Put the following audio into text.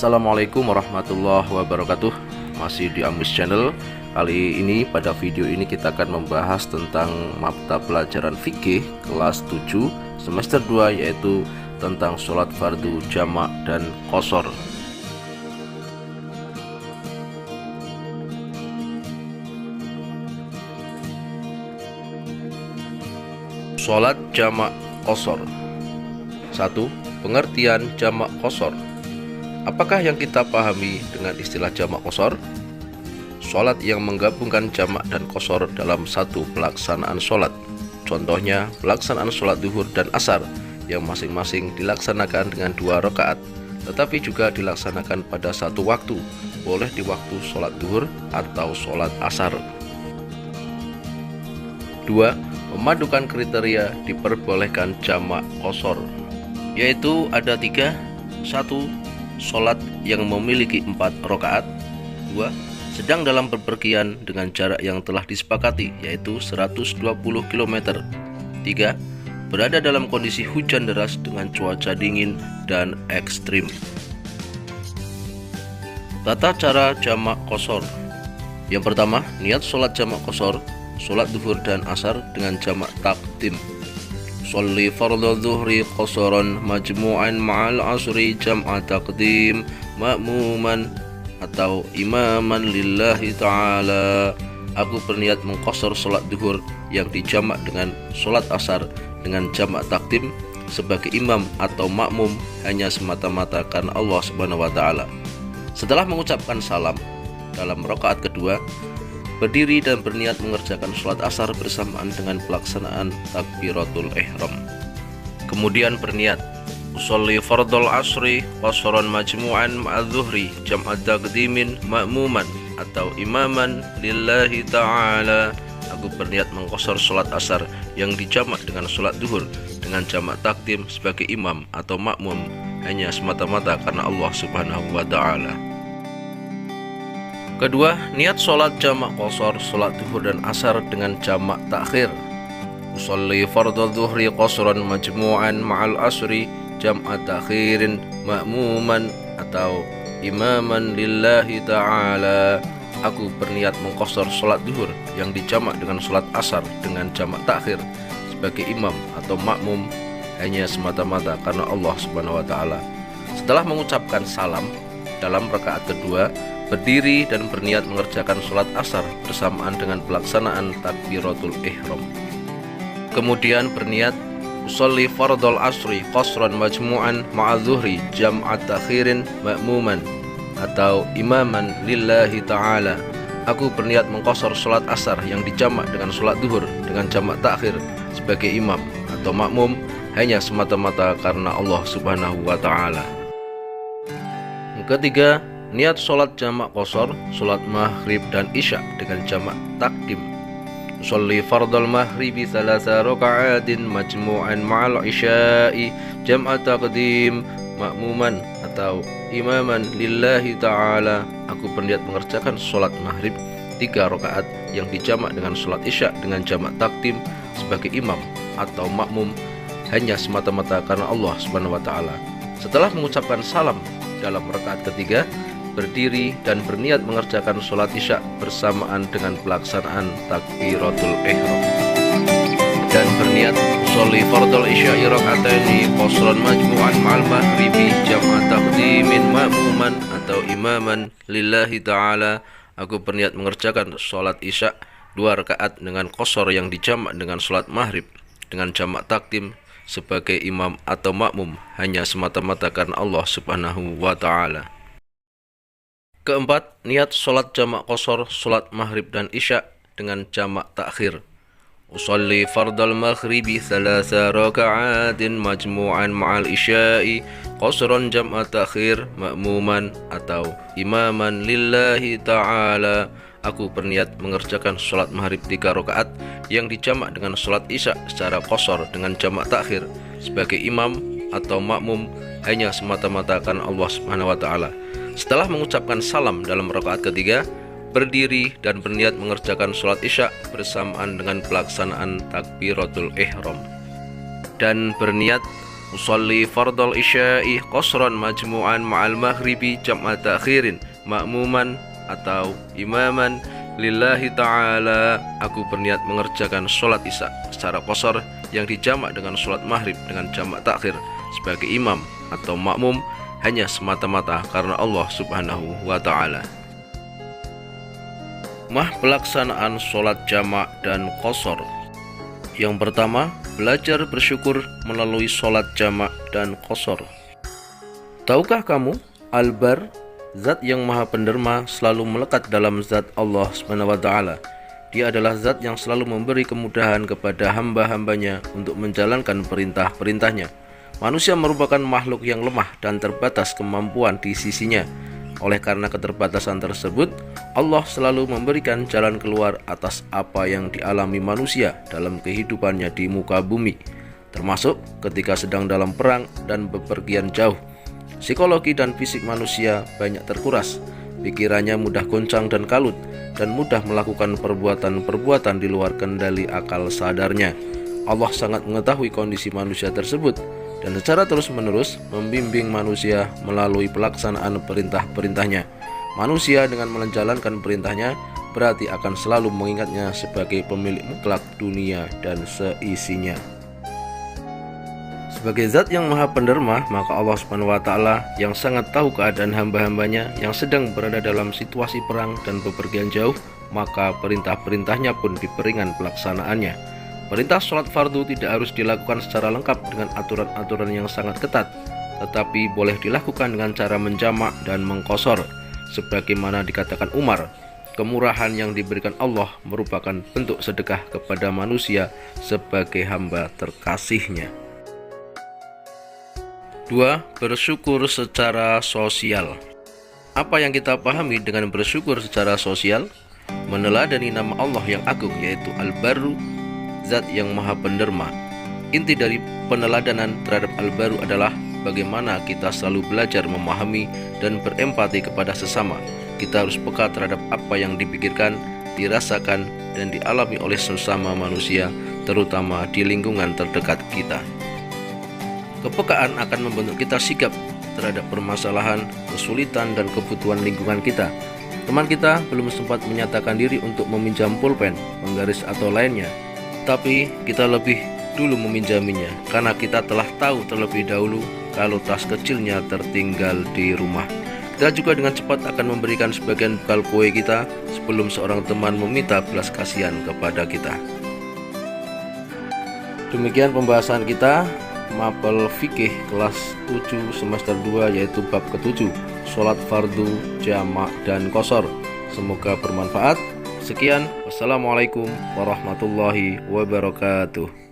Assalamualaikum warahmatullahi wabarakatuh. Masih di Amus Channel. Kali ini pada video ini kita akan membahas tentang mata pelajaran fikih kelas 7 semester 2, yaitu tentang sholat fardu jamak dan qashar. Sholat jamak qashar. 1. Pengertian jamak qashar. Apakah yang kita pahami dengan istilah jamak qashar? Sholat yang menggabungkan jamak dan qashar dalam satu pelaksanaan sholat. Contohnya pelaksanaan sholat duhur dan asar yang masing-masing dilaksanakan dengan 2 rakaat, tetapi juga dilaksanakan pada satu waktu, boleh di waktu sholat duhur atau sholat asar. 2. Memadukan kriteria diperbolehkan jamak qashar, yaitu ada 3. 1. Sholat yang memiliki 4 rakaat. 2. Sedang dalam bepergian dengan jarak yang telah disepakati, yaitu 120 km. 3. Berada dalam kondisi hujan deras dengan cuaca dingin dan ekstrim. Tata cara jamak qashar. Yang pertama, niat sholat jamak qashar, sholat duhur dan asar dengan jamak takdim. Sholli fardhu dhuhri qasharan majmu'an ma'al asri jam'a taqdim ma'muman atau imaman lillahi ta'ala. Aku berniat mengqashar sholat duhur yang dijamak dengan sholat asar dengan jamak takdim sebagai imam atau makmum hanya semata-mata karena Allah Subhanahu wa ta'ala. Setelah mengucapkan salam dalam rakaat kedua, berdiri dan berniat mengerjakan sholat asar bersamaan dengan pelaksanaan takbiratul ihram. Kemudian berniat usolli fardhul asri qasharan majmu'an ma'adzuhri jam'a taqdimin ma'muman atau imaman lillahi ta'ala. Aku berniat mengqashar sholat asar yang dijamak dengan sholat duhur dengan jamak takdim sebagai imam atau makmum hanya semata-mata karena Allah Subhanahu wa ta'ala. Kedua, niat sholat jamak qashar, sholat duhur dan asar dengan jamak takhir. Usolli fardhu dhuhri qasharan majmu'an ma'al asri jam'a takhirin ma'muman atau imaman lillahi ta'ala. Aku berniat mengqashar sholat duhur yang dijamak dengan sholat asar dengan jamak takhir sebagai imam atau makmum hanya semata-mata karena Allah Subhanahu wa ta'ala. Setelah mengucapkan salam dalam rakaat kedua, berdiri dan berniat mengerjakan sholat asar bersamaan dengan pelaksanaan takbiratul ihram. Kemudian berniat usolli fardhul asri qasran majmu'an ma'adzuhri jam'a takhirin ma'muman atau imaman lillahi ta'ala. Aku berniat mengqashar sholat asar yang dijamak dengan sholat duhur dengan jamak takhir sebagai imam atau makmum hanya semata-mata karena Allah Subhanahu wa ta'ala. Ketiga, niat sholat jamak qashar, sholat maghrib dan isya dengan jamak takdim. Sholli fardhal maghribi 3 raka'atin majmu'an ma'al isya'i jam'a taqdim ma'muman atau imaman lillahi ta'ala. Aku berniat mengerjakan sholat maghrib 3 rakaat yang dijamak dengan sholat isya dengan jamak takdim sebagai imam atau makmum hanya semata-mata karena Allah Subhanahu wa ta'ala. Setelah mengucapkan salam dalam rakaat ketiga, berdiri dan berniat mengerjakan sholat isya bersamaan dengan pelaksanaan takbiratul ihram dan berniat sholli fardhul isya'i raka'ataini qasran majmu'an ma'al maghribi jam'a taqdimin ma'muman atau imaman lillahi ta'ala. Aku berniat mengerjakan sholat isya 2 rakaat dengan qashar yang dijamak dengan sholat maghrib dengan jamak takdim sebagai imam atau makmum hanya semata-mata karena Allah Subhanahu wa ta'ala. Keempat, niat sholat jamak qashar, sholat maghrib dan isya dengan jamak takhir. Usolli fardhal maghribi 3 raka'atin majmu'an ma'al isya'i qasran jam'a takhir ma'muman atau imaman lillahi ta'ala. Aku berniat mengerjakan sholat maghrib 3 rakaat yang dijamak dengan sholat isya secara qashar dengan jamak takhir sebagai imam atau makmum hanya semata-mata karena Allah Subhanahu wa ta'ala. Setelah mengucapkan salam dalam rakaat ketiga, berdiri dan berniat mengerjakan sholat isya bersamaan dengan pelaksanaan takbiratul ihram dan berniat usolli fardal isya'i qasran majmu'an ma'al maghribi jam'a ta'khirin ma'muman atau imaman lillahi ta'ala. Aku berniat mengerjakan sholat isya secara qasar yang dijamak dengan sholat maghrib dengan jamak takhir sebagai imam atau makmum hanya semata-mata karena Allah subhanahu wa ta'ala. Pelaksanaan sholat jamak dan qasar. Yang pertama, belajar bersyukur melalui sholat jamak dan qasar. Tahukah kamu, Al-Bar, zat yang maha penderma, selalu melekat dalam zat Allah SWT. Dia adalah zat yang selalu memberi kemudahan kepada hamba-hambanya untuk menjalankan perintah-perintahnya. Manusia merupakan makhluk yang lemah dan terbatas kemampuan di sisinya. Oleh karena keterbatasan tersebut, Allah selalu memberikan jalan keluar atas apa yang dialami manusia dalam kehidupannya di muka bumi, termasuk ketika sedang dalam perang dan bepergian jauh. Psikologi dan fisik manusia banyak terkuras, pikirannya mudah goncang dan kalut, dan mudah melakukan perbuatan-perbuatan di luar kendali akal sadarnya. Allah sangat mengetahui kondisi manusia tersebut dan secara terus-menerus membimbing manusia melalui pelaksanaan perintah-perintahnya. Manusia dengan menjalankan perintahnya berarti akan selalu mengingatnya sebagai pemilik mutlak dunia dan seisinya. Sebagai zat yang maha penderma, maka Allah SWT yang sangat tahu keadaan hamba-hambanya yang sedang berada dalam situasi perang dan bepergian jauh, maka perintah-perintahnya pun diperingan pelaksanaannya. Perintah sholat fardu tidak harus dilakukan secara lengkap dengan aturan-aturan yang sangat ketat, tetapi boleh dilakukan dengan cara menjamak dan mengqasar. Sebagaimana dikatakan Umar, kemurahan yang diberikan Allah merupakan bentuk sedekah kepada manusia sebagai hamba terkasihnya. 2. Bersyukur secara sosial. Apa yang kita pahami dengan bersyukur secara sosial? Meneladani nama Allah yang agung, yaitu Al-Barru, zat yang maha penderma. Inti dari peneladanan terhadap Al-Barru adalah bagaimana kita selalu belajar memahami dan berempati kepada sesama. Kita harus peka terhadap apa yang dipikirkan, dirasakan, dan dialami oleh sesama manusia, terutama di lingkungan terdekat kita. Kepekaan akan membentuk kita sigap terhadap permasalahan, kesulitan, dan kebutuhan lingkungan kita. Teman kita belum sempat menyatakan diri untuk meminjam pulpen, penggaris, atau lainnya, tapi kita lebih dulu meminjaminya karena kita telah tahu terlebih dahulu kalau tas kecilnya tertinggal di rumah. Kita juga dengan cepat akan memberikan sebagian bekal kue kita sebelum seorang teman meminta belas kasihan kepada kita. Demikian pembahasan kita mapel fikih kelas 7 semester 2, yaitu bab ke-7, sholat fardu, jamak, dan qasar. Semoga bermanfaat. Sekian, wassalamualaikum warahmatullahi wabarakatuh.